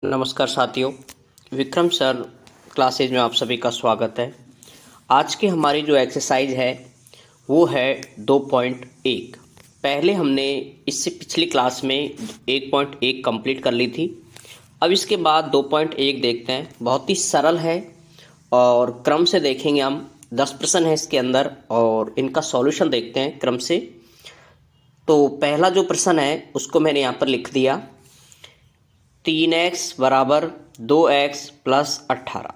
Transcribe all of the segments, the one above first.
नमस्कार साथियों, Vikram sir classes में आप सभी का स्वागत है। आज की हमारी जो एक्सरसाइज है वो है 2.1। पहले हमने इससे पिछली क्लास में 1.1 कंप्लीट कर ली थी। अब इसके बाद 2.1 देखते हैं। बहुत ही सरल है और क्रम से देखेंगे हम। 10 प्रश्न है इसके अंदर और इनका सॉल्यूशन देखते हैं क्रम से। तो पहला जो प्रश्न है उसको मैंने यहाँ पर लिख दिया, 3x बराबर 2x प्लस 18।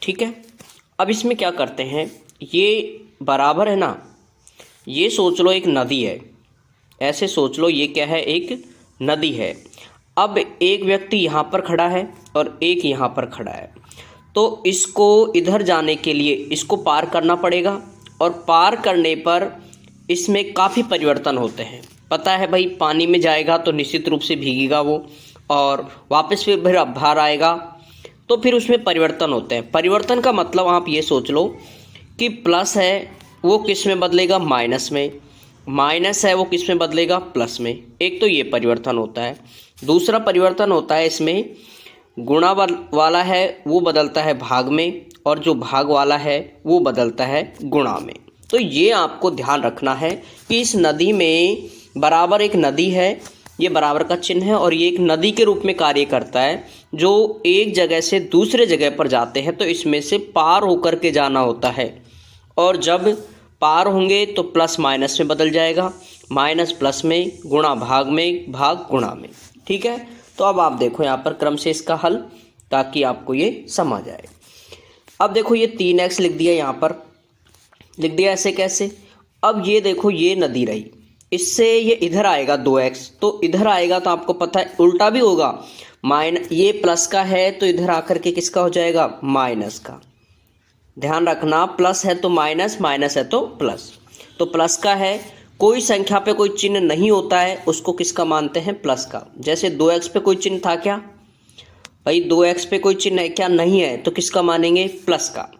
ठीक है, अब इसमें क्या करते हैं, ये बराबर है ना, ये सोच लो एक नदी है। ऐसे सोच लो ये क्या है, एक नदी है। अब एक व्यक्ति यहाँ पर खड़ा है और एक यहाँ पर खड़ा है, तो इसको इधर जाने के लिए इसको पार करना पड़ेगा और पार करने पर इसमें काफ़ी परिवर्तन होते हैं। पता है भाई, पानी में जाएगा तो निश्चित रूप से भीगेगा वो और वापस फिर बाहर आएगा, तो फिर उसमें परिवर्तन होते हैं। परिवर्तन का मतलब आप ये सोच लो कि प्लस है वो किस में बदलेगा, माइनस में। माइनस है वो किस में बदलेगा, प्लस में। एक तो ये परिवर्तन होता है। दूसरा परिवर्तन होता है इसमें गुणा वाला है वो बदलता है भाग में, और जो भाग वाला है वो बदलता है गुणा में। तो ये आपको ध्यान रखना है कि इस नदी में बराबर एक नदी है, ये बराबर का चिन्ह है और ये एक नदी के रूप में कार्य करता है। जो एक जगह से दूसरे जगह पर जाते हैं तो इसमें से पार होकर के जाना होता है, और जब पार होंगे तो प्लस माइनस में बदल जाएगा, माइनस प्लस में, गुणा भाग में, भाग गुणा में। ठीक है, तो अब आप देखो यहाँ पर क्रम से इसका हल, ताकि आपको ये समझ आए। अब देखो ये 3x लिख दिया, यहाँ पर लिख दिया। ऐसे कैसे, अब ये देखो ये नदी रही, इससे ये इधर आएगा 2x, तो इधर आएगा तो आपको पता है उल्टा भी होगा। ये प्लस का है तो इधर आकर के किसका हो जाएगा, माइनस का। ध्यान रखना, प्लस है तो माइनस, माइनस है तो प्लस। तो प्लस का है, कोई संख्या पे कोई चिन्ह नहीं होता है उसको किसका मानते हैं, प्लस का। जैसे 2x पे कोई चिन्ह था क्या भाई, 2x पे कोई चिन्ह है क्या, नहीं है, तो किसका मानेंगे, प्लस का।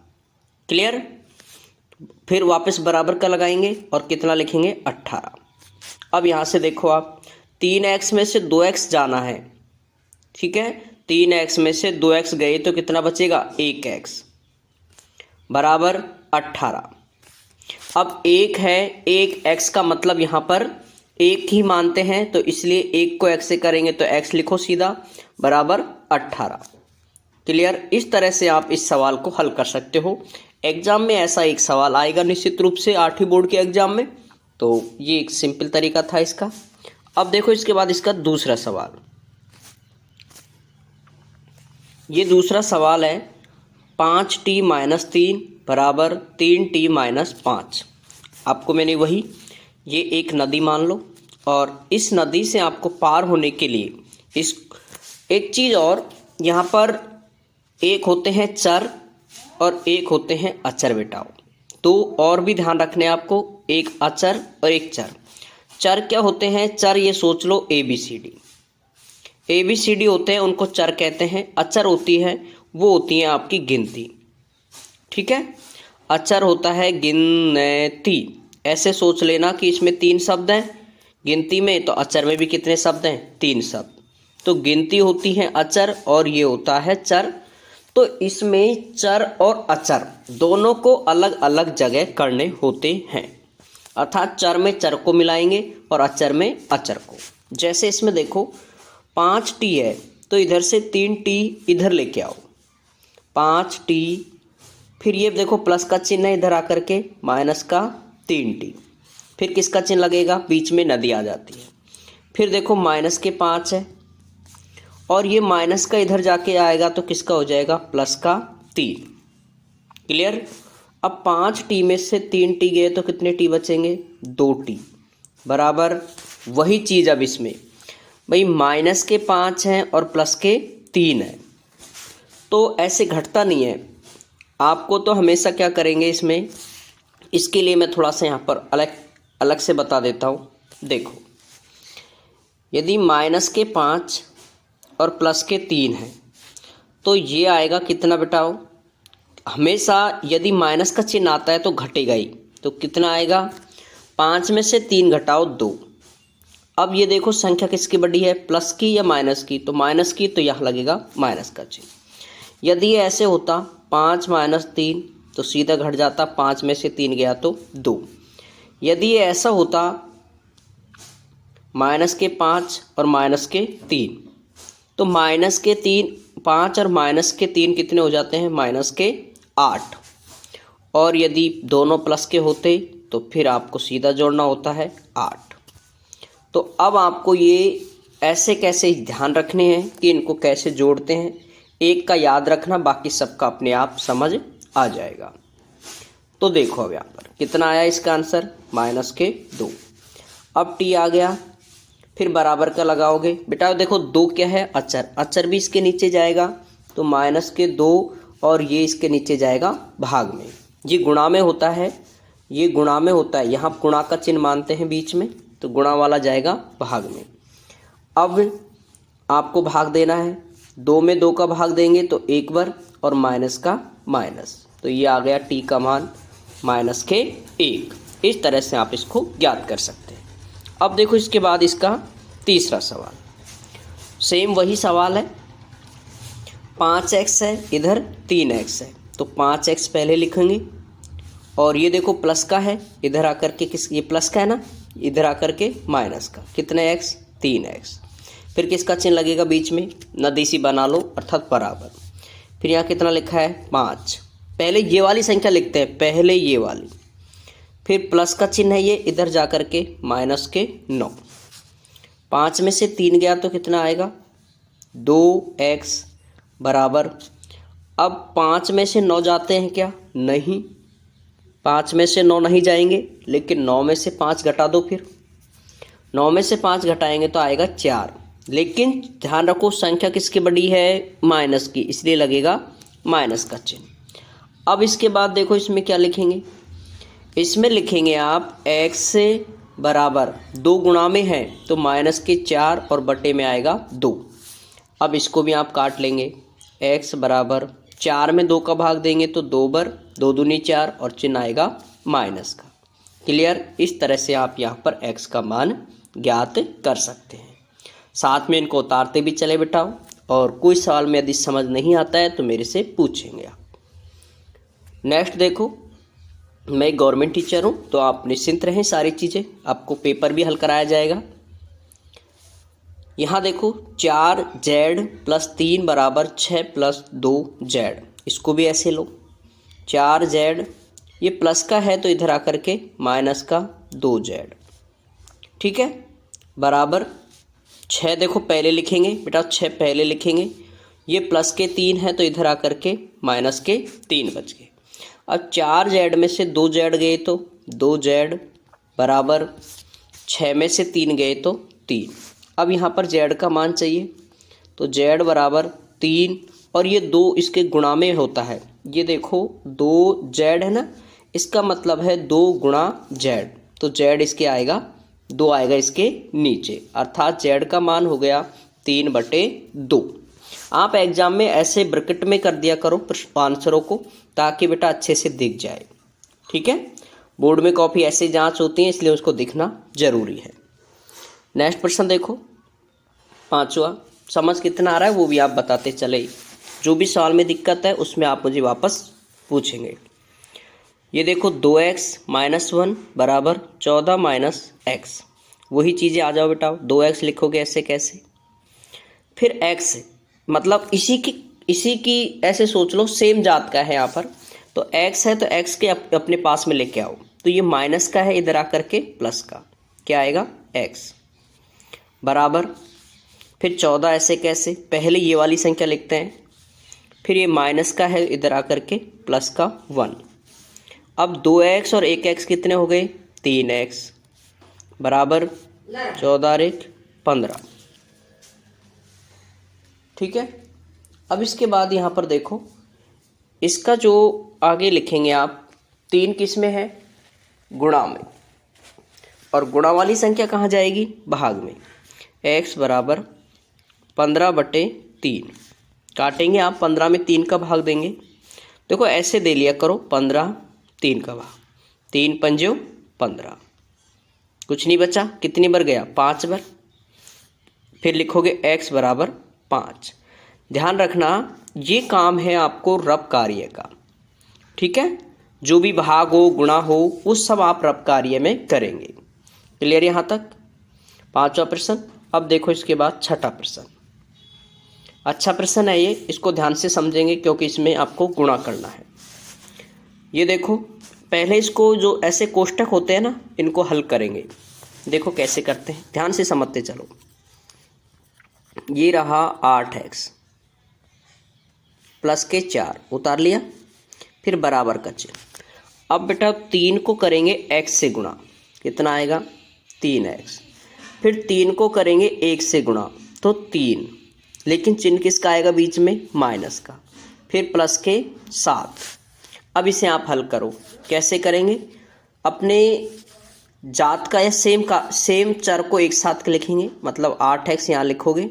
क्लियर। फिर वापस बराबर का लगाएंगे और कितना लिखेंगे, 18। अब यहाँ से देखो आप, 3x में से 2x जाना है। ठीक है, 3x में से 2x गए तो कितना बचेगा, 1x बराबर 18। अब 1 है, 1x का मतलब यहाँ पर 1 ही मानते हैं, तो इसलिए 1 को x से करेंगे तो x लिखो सीधा, बराबर 18। क्लियर। इस तरह से आप इस सवाल को हल कर सकते हो। एग्जाम में ऐसा एक सवाल आएगा निश्चित रूप से, 8वीं बोर्ड के एग्जाम में। तो ये एक सिंपल तरीका था इसका। अब देखो इसके बाद इसका दूसरा सवाल। ये दूसरा सवाल है, 5t माइनस 3 बराबर 3t माइनस 5। आपको मैंने वही, ये एक नदी मान लो, और इस नदी से आपको पार होने के लिए इस एक चीज़ और, यहाँ पर एक होते हैं चर और एक होते हैं अचर बेटाओ। तो और भी ध्यान रखने आपको, एक अचर और एक चर। चर क्या होते हैं, चर ये सोच लो ABCD होते हैं, उनको चर कहते हैं। अचर होती है वो होती है आपकी गिनती। ठीक है, अचर होता है गिनती। ऐसे सोच लेना कि इसमें 3 शब्द हैं गिनती में, तो अचर में भी कितने शब्द हैं, 3 शब्द। तो गिनती होती है अचर और ये होता है चर। तो इसमें चर और अचर दोनों को अलग अलग जगह करने होते हैं, अर्थात चर में चर को मिलाएंगे और अचर में अचर को। जैसे इसमें देखो 5t है तो इधर से 3t इधर लेके आओ, 5t, फिर ये देखो प्लस का चिन्ह है इधर आकर के, माइनस का 3t, फिर किसका चिन्ह लगेगा, बीच में नदी आ जाती है। फिर देखो माइनस के 5 है और ये माइनस का इधर जाके आएगा तो किसका हो जाएगा, प्लस का 3। क्लियर। अब 5t में से 3t गए तो कितने t बचेंगे, 2t बराबर वही चीज़। अब इसमें भाई माइनस के 5 हैं और प्लस के 3 हैं, तो ऐसे घटता नहीं है। आपको तो हमेशा क्या करेंगे इसमें, इसके लिए मैं थोड़ा सा यहाँ पर अलग से बता देता हूँ। देखो, यदि माइनस के 5 और प्लस के 3 है तो ये आएगा कितना बेटाओ, हमेशा यदि माइनस का चिन्ह आता है तो घटेगा ही। तो कितना आएगा, 5 में से 3 घटाओ 2, अब ये देखो संख्या किसकी बड़ी है, प्लस की या माइनस की, तो माइनस की, तो यहाँ लगेगा माइनस का चिन्ह। यदि ये ऐसे होता 5 माइनस 3 तो सीधा घट जाता, 5 में से 3 गया तो 2। यदि ये ऐसा होता माइनस के 5 और माइनस के 3 तो माइनस के 5 और माइनस के 3 कितने हो जाते हैं, माइनस के 8। और यदि दोनों प्लस के होते तो फिर आपको सीधा जोड़ना होता है 8। तो अब आपको ये ऐसे कैसे ध्यान रखने हैं कि इनको कैसे जोड़ते हैं, एक का याद रखना, बाकी सबका अपने आप समझ आ जाएगा। तो देखो अब यहाँ पर कितना आया इसका आंसर, माइनस के 2। अब टी आ गया, फिर बराबर का लगाओगे बेटा, देखो 2 क्या है, अचर, अचर भी इसके नीचे जाएगा, तो माइनस के 2 और ये इसके नीचे जाएगा भाग में। ये गुणा में होता है, ये गुणा में होता है, यहाँ गुणा का चिन्ह मानते हैं बीच में, तो गुणा वाला जाएगा भाग में। अब आपको भाग देना है, 2 में 2 का भाग देंगे तो 1 बार और माइनस का माइनस, तो ये आ गया टी का मान माइनस के 1। इस तरह से आप इसको ज्ञात कर सकते हैं। अब देखो इसके बाद इसका तीसरा सवाल, सेम वही सवाल है, 5x है, इधर 3x है, तो 5x पहले लिखेंगे, और ये देखो प्लस का है, इधर आकर के ये प्लस का है ना, इधर आकर के माइनस का, कितने x, 3x। फिर किसका चिन्ह लगेगा बीच में, नदीसी बना लो, अर्थात बराबर। फिर यहाँ कितना लिखा है, 5। पहले ये वाली संख्या लिखते हैं, पहले ये वाली, फिर प्लस का चिन्ह है ये, इधर जा कर के माइनस के 9। 5 में से 3 गया तो कितना आएगा, 2x बराबर। अब 5 में से 9 जाते हैं क्या, नहीं, 5 में से 9 नहीं जाएंगे, लेकिन 9 में से 5 घटा दो, फिर 9 में से 5 घटाएंगे तो आएगा 4। लेकिन ध्यान रखो संख्या किसकी बड़ी है, माइनस की, इसलिए लगेगा माइनस का चिन्ह। अब इसके बाद देखो इसमें क्या लिखेंगे, इसमें लिखेंगे आप x से बराबर 2 गुणा में है तो माइनस के 4 और बटे में आएगा 2। अब इसको भी आप काट लेंगे, x बराबर 4 में 2 का भाग देंगे तो 2 बार, 2 दूनी 4 और चिन्ह आएगा माइनस का। क्लियर, इस तरह से आप यहाँ पर x का मान ज्ञात कर सकते हैं। साथ में इनको उतारते भी चले बेटाओ, और कोई सवाल में यदि समझ नहीं आता है तो मेरे से पूछेंगे आप। नेक्स्ट देखो, मैं गवर्नमेंट टीचर हूँ तो आप निश्चिंत रहें, सारी चीज़ें आपको पेपर भी हल कराया जाएगा। यहाँ देखो 4z + 3 बराबर 6 + 2z, इसको भी ऐसे लो, 4z ये प्लस का है तो इधर आकर के माइनस का 2z, ठीक है, बराबर 6। देखो पहले लिखेंगे बेटा, 6 पहले लिखेंगे, ये प्लस के 3 है तो इधर आकर के माइनस के 3 बच गए। अब 4z में से 2z गए तो 2z बराबर 6 में से 3 गए तो 3। अब यहाँ पर z का मान चाहिए, तो z बराबर 3 और ये 2 इसके गुणा में होता है, ये देखो 2z है ना, इसका मतलब है 2 गुणा z, तो z इसके आएगा 2 आएगा इसके नीचे, अर्थात z का मान हो गया 3/2। आप एग्जाम में ऐसे ब्रैकेट में कर दिया करो आंसरों को, ताकि बेटा अच्छे से दिख जाए, ठीक है। बोर्ड में कॉपी ऐसे जांच होती है, इसलिए उसको दिखना जरूरी है। नेक्स्ट प्रश्न देखो, 5वां, समझ कितना आ रहा है वो भी आप बताते चले, जो भी सवाल में दिक्कत है उसमें आप मुझे वापस पूछेंगे। ये देखो 2x - 1 बराबर 14 - x, वही चीज़ें आ जाओ बेटा, 2x लिखोगे ऐसे कैसे, फिर x मतलब इसी की ऐसे सोच लो, सेम जात का है यहाँ पर, तो x है तो x के अपने पास में लेके आओ, तो ये माइनस का है, इधर आकर के प्लस का, क्या आएगा x बराबर, फिर 14 ऐसे कैसे, पहले ये वाली संख्या लिखते हैं, फिर ये माइनस का है, इधर आकर के प्लस का 1। अब 2x और 1x कितने हो गए, 3x बराबर 14 और 1 15, ठीक है। अब इसके बाद यहाँ पर देखो, इसका जो आगे लिखेंगे आप, 3 किस में है, गुणा में, और गुणा वाली संख्या कहाँ जाएगी, भाग में। x बराबर 15/3, काटेंगे आप, 15 में 3 का भाग देंगे, देखो ऐसे दे लिया करो, 15 3 का भाग, 3 पंजे 15, कुछ नहीं बचा, कितनी बार गया, 5 बार। फिर लिखोगे x बराबर 5। ध्यान रखना ये काम है आपको रब कार्य का, ठीक है। जो भी भाग हो, गुणा हो, वो सब आप रब कार्य में करेंगे। क्लियर यहाँ तक? 5वां प्रश्न। अब देखो इसके बाद 6ठा प्रश्न। अच्छा प्रश्न है ये, इसको ध्यान से समझेंगे क्योंकि इसमें आपको गुणा करना है। ये देखो, पहले इसको जो ऐसे कोष्टक होते हैं ना, इनको हल करेंगे। देखो कैसे करते हैं, ध्यान से समझते चलो। ये रहा 8x प्लस के 4 उतार लिया, फिर बराबर का चिन्ह। अब बेटा 3 को करेंगे x से गुणा, कितना आएगा, 3x। फिर 3 को करेंगे 1 से गुणा तो 3, लेकिन चिन्ह किसका आएगा बीच में, माइनस का। फिर प्लस के 7। अब इसे आप हल करो, कैसे करेंगे, अपने जात का या सेम चर को एक साथ लिखेंगे, मतलब 8x यहाँ लिखोगे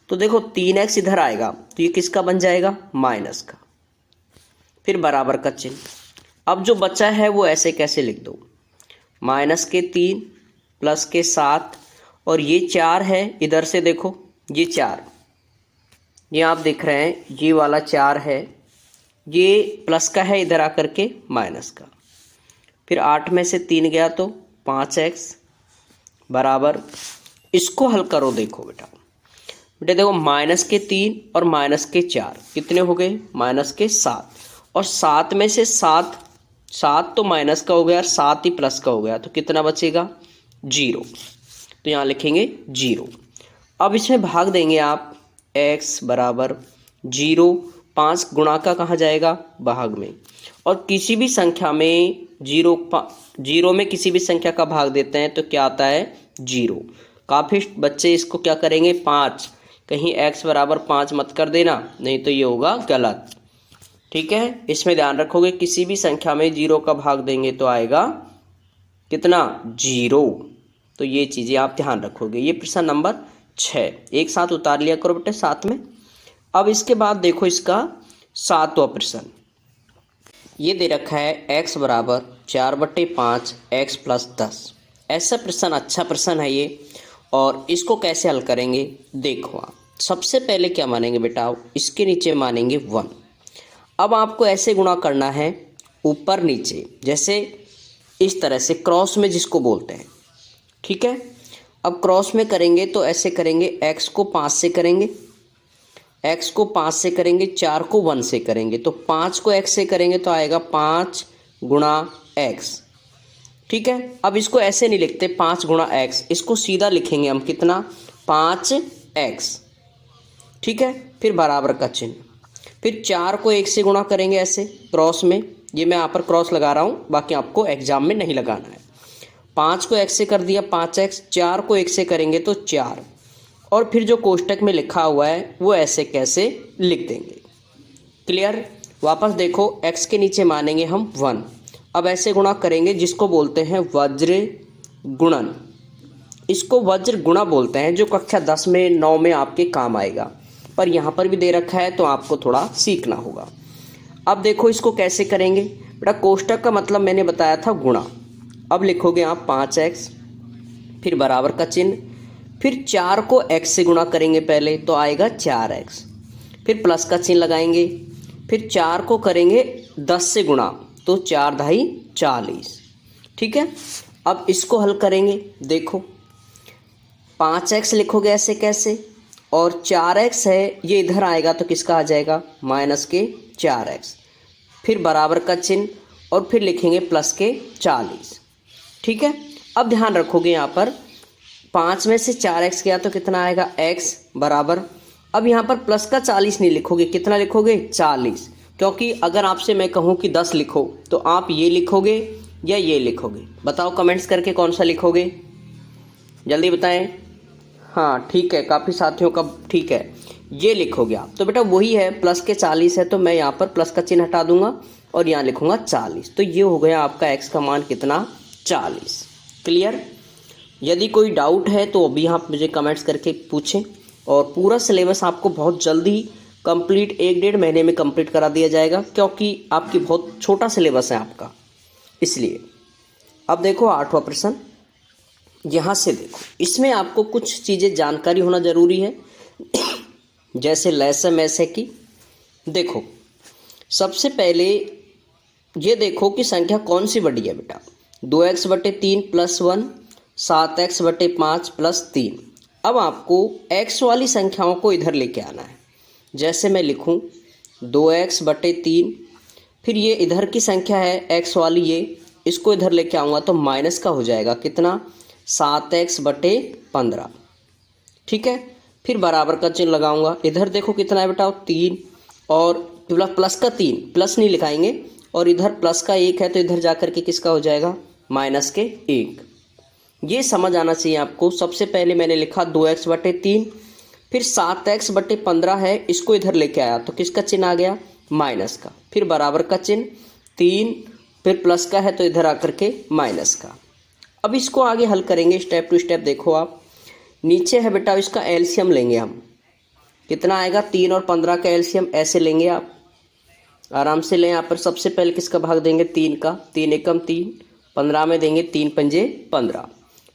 तो देखो 3x इधर आएगा तो ये किसका बन जाएगा, माइनस का। फिर बराबर का चिन्ह। अब जो बचा है वो ऐसे कैसे लिख दो, माइनस के 3 प्लस के 7 और ये 4 है, इधर से देखो ये 4, ये आप देख रहे हैं ये वाला 4 है, ये प्लस का है, इधर आकर के माइनस का। फिर 8 में से 3 गया तो 5x बराबर, इसको हल करो। देखो बेटा देखो माइनस के 3 और माइनस के 4 कितने हो गए, माइनस के 7, और 7 में से 7 तो माइनस का हो गया और 7 ही प्लस का हो गया, तो कितना बचेगा, 0। तो यहाँ लिखेंगे 0। अब इसमें भाग देंगे आप, x बराबर 0, 5 गुणा का कहाँ जाएगा, भाग में। और किसी भी संख्या में 0 में किसी भी संख्या का भाग देते हैं तो क्या आता है, 0। काफ़ी बच्चे इसको क्या करेंगे, 5, कहीं x बराबर 5 मत कर देना, नहीं तो ये होगा गलत, ठीक है। इसमें ध्यान रखोगे किसी भी संख्या में 0 का भाग देंगे तो आएगा कितना, 0। तो ये चीज़ें आप ध्यान रखोगे। ये प्रश्न नंबर 6 एक साथ उतार लिया करो बेटे साथ में। अब इसके बाद देखो इसका 7वां प्रश्न। ये दे रखा है x बराबर 4/5 x प्लस 10। ऐसा प्रश्न अच्छा प्रश्न है ये, और इसको कैसे हल करेंगे, देखो आप सबसे पहले क्या मानेंगे बेटा, इसके नीचे मानेंगे 1। अब आपको ऐसे गुणा करना है ऊपर नीचे, जैसे इस तरह से क्रॉस में जिसको बोलते हैं, ठीक है। अब क्रॉस में करेंगे तो ऐसे करेंगे, x को 5 से करेंगे, x को 5 से करेंगे, 4 को 1 से करेंगे, तो 5 को x से करेंगे तो आएगा 5 गुणा x, ठीक है। अब इसको ऐसे नहीं लिखते 5 गुणा x, इसको सीधा लिखेंगे हम कितना, 5x, ठीक है। फिर बराबर का चिन्ह। फिर 4 को 1 से गुणा करेंगे ऐसे क्रॉस में, ये मैं यहाँ पर क्रॉस लगा रहा हूँ, बाकी आपको एग्जाम में नहीं लगाना है। 5 को x से कर दिया 5x, 4 को 1 से करेंगे तो 4, और फिर जो कोष्टक में लिखा हुआ है वो ऐसे कैसे लिख देंगे। क्लियर? वापस देखो, x के नीचे मानेंगे हम 1। अब ऐसे गुणा करेंगे जिसको बोलते हैं वज्र गुणन, इसको वज्र गुणा बोलते हैं, जो कक्षा 10 में 9 में आपके काम आएगा, पर यहाँ पर भी दे रखा है तो आपको थोड़ा सीखना होगा। अब देखो इसको कैसे करेंगे बेटा, कोष्टक का मतलब मैंने बताया था गुणा। अब लिखोगे आप 5x, फिर बराबर का चिन्ह, फिर 4 को x से गुणा करेंगे पहले तो आएगा 4x, फिर प्लस का चिन्ह लगाएंगे, फिर 4 को करेंगे 10 से गुणा तो 4 × 40, ठीक है। अब इसको हल करेंगे, देखो 5x लिखोगे ऐसे कैसे, और 4x है ये इधर आएगा तो किसका आ जाएगा, माइनस के 4x, फिर बराबर का चिन्ह और फिर लिखेंगे प्लस के 40, ठीक है। अब ध्यान रखोगे यहाँ पर 5 में से 4x गया तो कितना आएगा, x बराबर, अब यहाँ पर प्लस का 40 नहीं लिखोगे, कितना लिखोगे, 40, क्योंकि अगर आपसे मैं कहूँ कि 10 लिखो तो आप ये लिखोगे या ये लिखोगे, बताओ कमेंट्स करके कौन सा लिखोगे, जल्दी बताएं। हाँ ठीक है, काफ़ी साथियों का ठीक है, ये लिखोगे आप। तो बेटा वही है, प्लस के 40 है तो मैं यहाँ पर प्लस का चिन्ह हटा दूंगा और यहाँ लिखूंगा 40, तो ये हो गया आपका x का मान कितना, 40। क्लियर? यदि कोई डाउट है तो अभी आप मुझे कमेंट्स करके पूछें, और पूरा सिलेबस आपको बहुत जल्दी कंप्लीट 1-1.5 महीने में कंप्लीट करा दिया जाएगा, क्योंकि आपकी बहुत छोटा सिलेबस है आपका, इसलिए। अब देखो 8वां प्रश्न, यहाँ से देखो, इसमें आपको कुछ चीज़ें जानकारी होना ज़रूरी है। जैसे लहसम ऐसे की देखो, सबसे पहले ये देखो कि संख्या कौन सी बड़ी है बेटा। 2x/3 + 1, 7x/5 + 3। अब आपको x वाली संख्याओं को इधर लेके आना है। जैसे मैं लिखूं 2x/3, फिर ये इधर की संख्या है x वाली, ये इसको इधर लेके आऊँगा तो माइनस का हो जाएगा कितना, 7x/15। ठीक है, फिर बराबर का चिन्ह लगाऊंगा। इधर देखो कितना है बेटा, 3, और प्लस का 3, प्लस नहीं लिखाएंगे, और इधर प्लस का 1 है तो इधर जाकर के किसका हो जाएगा, माइनस के 1। ये समझ आना चाहिए आपको। सबसे पहले मैंने लिखा 2x/3, फिर 7x/15 है, इसको इधर लेके आया तो किसका चिन्ह आ गया, माइनस का, फिर बराबर का चिन्ह 3, फिर प्लस का है तो इधर आकर के माइनस का। अब इसको आगे हल करेंगे स्टेप टू स्टेप। देखो आप, नीचे है बेटा, इसका एलसीएम लेंगे हम, कितना आएगा, 3 और 15 का एलसीएम ऐसे लेंगे आप, आराम से लें। यहाँ पर सबसे पहले किसका भाग देंगे, 3 का, 3 एकम 3, 15 में देंगे 3 पंजे 15,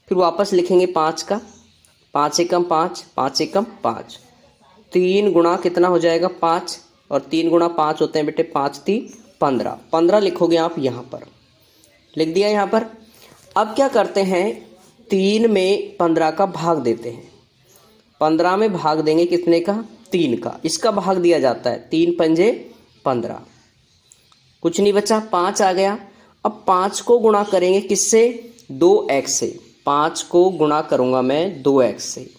फिर वापस लिखेंगे 5 का, 5 एकम 5, 5 एकम 5, 3 गुणा कितना हो जाएगा 5, और 3 गुणा 5 होते हैं बेटे 5 3 15, 15 लिखोगे आप यहाँ पर, लिख दिया यहाँ पर। अब क्या करते हैं, 3 में 15 का भाग देते हैं, 15 में भाग देंगे कितने का, 3 का, इसका भाग दिया जाता है 3 पंजे 15, कुछ नहीं बचा, 5 आ गया। अब 5 को गुणा करेंगे किससे, 2x से, 5 को गुणा करूँगा मैं 2x से,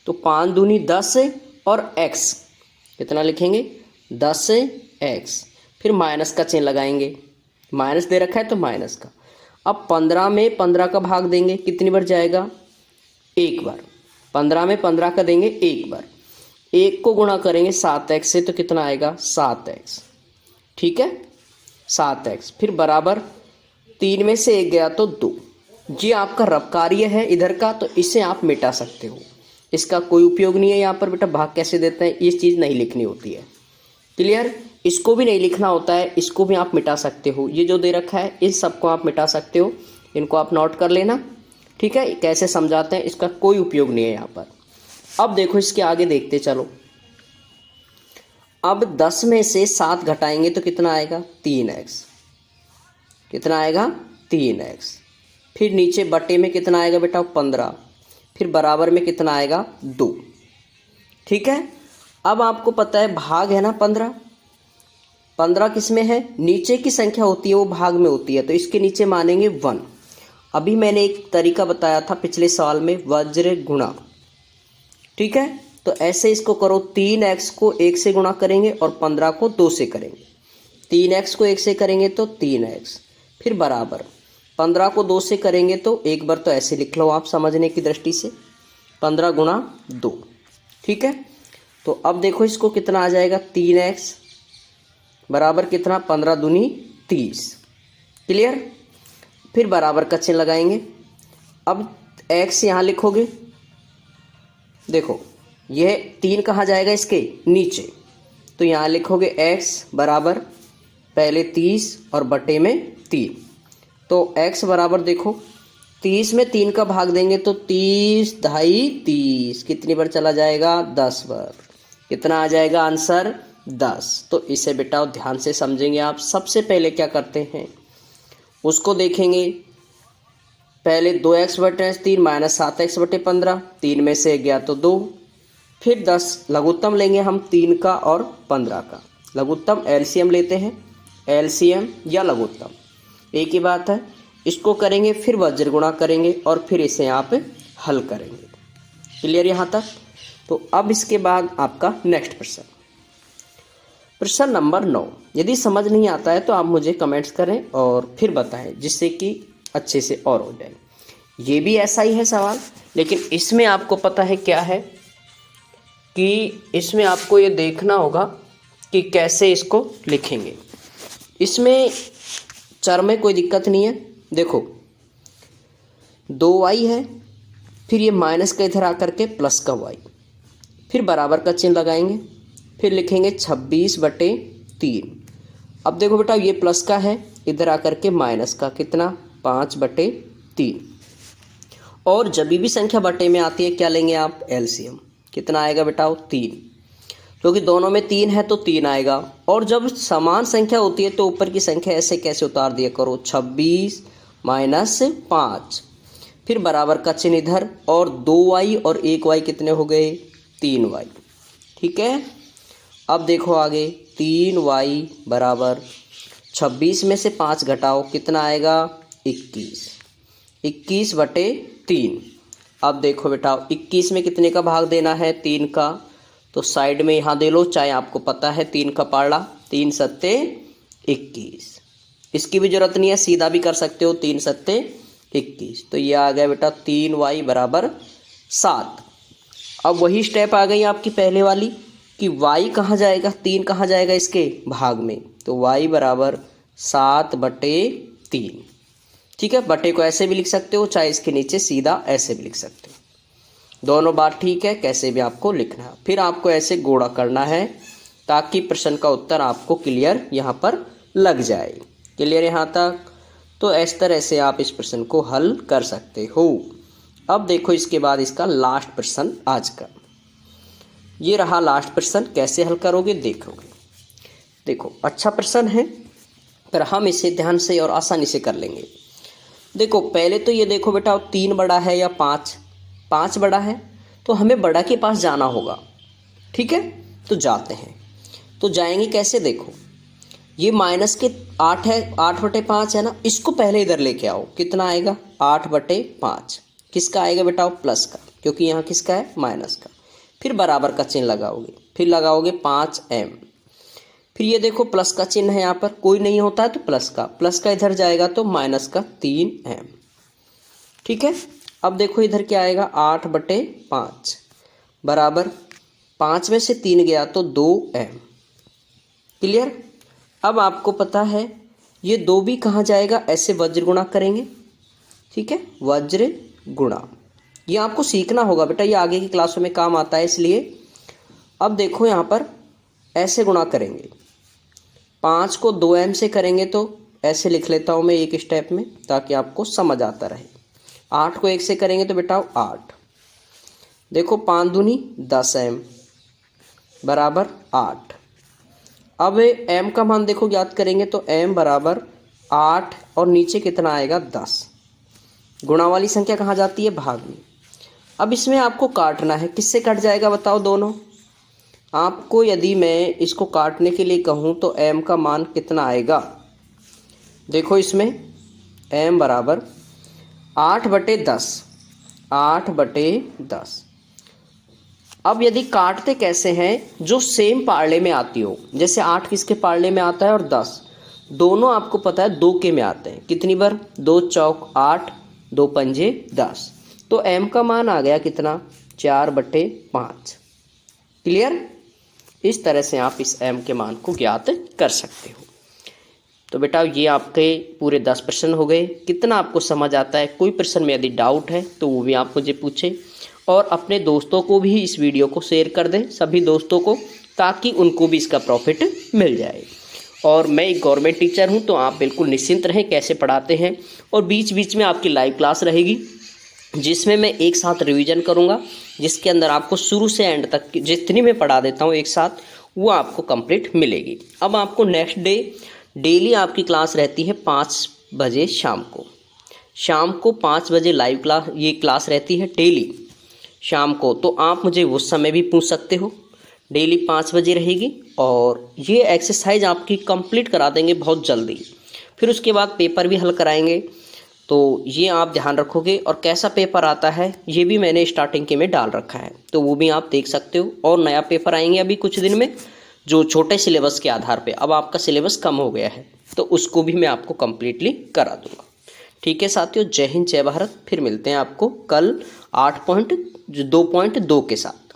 तो 5 दूनी 10 और x कितना लिखेंगे, 10x, फिर माइनस का चिन्ह लगाएंगे, माइनस दे रखा है तो माइनस का। अब 15 में 15 का भाग देंगे, कितनी बार जाएगा, एक बार, 15 में 15 का देंगे एक बार, 1 को गुणा करेंगे 7x से तो कितना आएगा, 7x, ठीक है 7x, फिर बराबर 3 में से 1 गया तो 2। ये आपका रब कार्य है इधर का, तो इसे आप मिटा सकते हो, इसका कोई उपयोग नहीं है। यहाँ पर बेटा भाग कैसे देते हैं, ये चीज़ नहीं लिखनी होती है, क्लियर। इसको भी नहीं लिखना होता है, इसको भी आप मिटा सकते हो, ये जो दे रखा है इन सबको आप मिटा सकते हो, इनको आप नोट कर लेना, ठीक है। कैसे समझाते हैं, इसका कोई उपयोग नहीं है यहाँ पर। अब देखो इसके आगे देखते चलो। अब 10 में से 7 घटाएंगे तो कितना आएगा, 3x, कितना आएगा 3x, फिर नीचे बटे में कितना आएगा बेटा 15, फिर बराबर में कितना आएगा 2, ठीक है। अब आपको पता है भाग है ना 15, 15 किस में है, नीचे की संख्या होती है वो भाग में होती है, तो इसके नीचे मानेंगे 1। अभी मैंने एक तरीका बताया था पिछले साल में, वज्र गुणा, ठीक है। तो ऐसे इसको करो, 3x को 1 से गुणा करेंगे और 15 को 2 से करेंगे, 3x को 1 से करेंगे तो 3x, फिर बराबर 15 को 2 से करेंगे तो एक बार तो ऐसे लिख लो आप समझने की दृष्टि से, 15 गुणा 2, ठीक है। तो अब देखो इसको कितना आ जाएगा, 3x बराबर कितना, 15 दूनी 30, क्लियर। फिर बराबर का चिन्ह लगाएंगे। अब x यहाँ लिखोगे, देखो यह 3 कहाँ जाएगा, इसके नीचे, तो यहाँ लिखोगे x बराबर पहले 30 और बटे में 3, तो x बराबर देखो 30 में 3 का भाग देंगे तो 30 ढाई 30, कितनी बार चला जाएगा, 10 बार, कितना आ जाएगा आंसर 10। तो इसे बेटा ध्यान से समझेंगे आप। सबसे पहले क्या करते हैं, उसको देखेंगे, पहले 2x/3 माइनस 7x/15, 3 में से गया तो 2, फिर 10 लघुत्तम लेंगे हम 3 का और 15 का, लघुत्तम एलसीएम लेते हैं, एलसीएम या लघुत्तम एक ही बात है। इसको करेंगे, फिर वज्र गुणा करेंगे और फिर इसे यहाँ पे हल करेंगे, क्लियर यहाँ तक। तो अब इसके बाद आपका नेक्स्ट प्रश्न, प्रश्न नंबर 9। यदि समझ नहीं आता है तो आप मुझे कमेंट्स करें और फिर बताएं, जिससे कि अच्छे से और हो जाए। ये भी ऐसा ही है सवाल, लेकिन इसमें आपको पता है क्या है कि इसमें आपको ये देखना होगा कि कैसे इसको लिखेंगे। इसमें चर में कोई दिक्कत नहीं है, देखो 2y है, फिर ये माइनस का इधर आकर के प्लस का y, फिर बराबर का चिन्ह लगाएंगे, फिर लिखेंगे 26/3। अब देखो बेटा ये प्लस का है, इधर आकर के माइनस का, कितना 5/3, और जब भी संख्या बटे में आती है क्या लेंगे आप, एलसीएम। कितना आएगा बेटा, 3, क्योंकि दोनों में 3 है तो 3 आएगा। और जब समान संख्या होती है तो ऊपर की संख्या ऐसे कैसे उतार दिया करो, 26 माइनस 5, फिर बराबर का चिन्ह इधर, और 2y और 1y कितने हो गए, 3y। ठीक है, अब देखो आगे, 3y बराबर 26 में से 5 घटाओ, कितना आएगा, 21, 21 बटे 3। अब देखो बेटा 21 में कितने का भाग देना है, 3 का, तो साइड में यहाँ दे लो, चाहे आपको पता है 3 का पाड़ा, 3 सत्ते 21, इसकी भी जरूरत नहीं है, सीधा भी कर सकते हो, 3 सत्ते 21। तो ये आ गया बेटा 3y बराबर 7। अब वही स्टेप आ गई आपकी पहले वाली कि y कहाँ जाएगा, 3 कहाँ जाएगा इसके भाग में, तो y बराबर 7 बटे 3। ठीक है, बटे को ऐसे भी लिख सकते हो, चाहे इसके नीचे सीधा ऐसे भी लिख सकते हो, दोनों बात ठीक है, कैसे भी आपको लिखना है। फिर आपको ऐसे गुणा करना है ताकि प्रश्न का उत्तर आपको क्लियर यहाँ पर लग जाए। क्लियर यहाँ तक? तो इस तरह से आप इस प्रश्न को हल कर सकते हो। अब देखो इसके बाद इसका लास्ट प्रश्न आज का, ये रहा लास्ट प्रश्न। कैसे हल करोगे देखोगे। देखो अच्छा प्रश्न है, पर हम इसे ध्यान से और आसानी से कर लेंगे। देखो पहले तो ये देखो बेटा 3 बड़ा है या 5 बड़ा है, तो हमें बड़ा के पास जाना होगा। ठीक है, तो जाते हैं। तो जाएंगे कैसे, देखो ये माइनस के 8 है, 8 बटे 5 है ना, इसको पहले इधर लेके आओ, कितना आएगा, 8 बटे 5। किसका आएगा बेटा, प्लस का, क्योंकि यहाँ किसका है, माइनस का। फिर बराबर का चिन्ह लगाओगे, फिर लगाओगे 5m, फिर ये देखो प्लस का चिन्ह है यहाँ पर, कोई नहीं होता है तो प्लस का इधर जाएगा तो माइनस का 3m। ठीक है, अब देखो इधर क्या आएगा, 8 बटे 5 बराबर 5 में से 3 गया तो 2m। क्लियर? अब आपको पता है ये 2 भी कहाँ जाएगा, ऐसे वज्र गुणा करेंगे। ठीक है, वज्र गुणा, ये आपको सीखना होगा बेटा, ये आगे की क्लासों में काम आता है, इसलिए अब देखो यहाँ पर ऐसे गुणा करेंगे। 5 को 2m से करेंगे तो ऐसे लिख लेता हूँ मैं एक स्टेप में, ताकि आपको समझ आता रहे। 8 को 1 से करेंगे तो बेटा 8, देखो 5 दूनी 10m बराबर 8। अब m का मान देखो ज्ञात करेंगे तो m बराबर 8 और नीचे कितना आएगा, 10। गुणा वाली संख्या कहाँ जाती है, भाग में। अब इसमें आपको काटना है, किससे कट जाएगा बताओ, दोनों। आपको यदि मैं इसको काटने के लिए कहूँ तो m का मान कितना आएगा, देखो इसमें m बराबर 8 बटे 10, 8 बटे 10। अब यदि काटते कैसे हैं, जो सेम पार्ले में आती हो, जैसे 8 किसके पार्ले में आता है और 10 दोनों आपको पता है 2 के में आते हैं। कितनी बार, 2 चौक 8, 2 पंजे 10, तो m का मान आ गया कितना, 4 बटे 5। क्लियर? इस तरह से आप इस m के मान को ज्ञात कर सकते हो। तो बेटा ये आपके पूरे 10 प्रश्न हो गए। कितना आपको समझ आता है, कोई प्रश्न में यदि डाउट है तो वो भी आप मुझे पूछें, और अपने दोस्तों को भी इस वीडियो को शेयर कर दें, सभी दोस्तों को, ताकि उनको भी इसका प्रॉफिट मिल जाए। और मैं एक गवर्नमेंट टीचर हूं, तो आप बिल्कुल निश्चिंत रहें कैसे पढ़ाते हैं। और बीच बीच में आपकी लाइव क्लास रहेगी, जिसमें मैं एक साथ रिवीजन करूंगा, जिसके अंदर आपको शुरू से एंड तक जितनी मैं पढ़ा देता हूं एक साथ, वो आपको कंप्लीट मिलेगी। अब आपको नेक्स्ट डे डेली आपकी क्लास रहती है 5 बजे शाम को 5 बजे लाइव क्लास, ये क्लास रहती है डेली शाम को। तो आप मुझे उस समय भी पूछ सकते हो, डेली 5 बजे रहेगी। और ये एक्सरसाइज आपकी कंप्लीट करा देंगे बहुत जल्दी। फिर उसके बाद पेपर भी हल कराएंगे, तो ये आप ध्यान रखोगे। और कैसा पेपर आता है ये भी मैंने स्टार्टिंग के में डाल रखा है, तो वो भी आप देख सकते हो। और नया पेपर आएंगे अभी कुछ दिन में, जो छोटे सिलेबस के आधार पे, अब आपका सिलेबस कम हो गया है, तो उसको भी मैं आपको कंप्लीटली करा दूंगा। ठीक है साथियों, जय हिंद जय भारत। फिर मिलते हैं आपको कल 8.2.2 के साथ।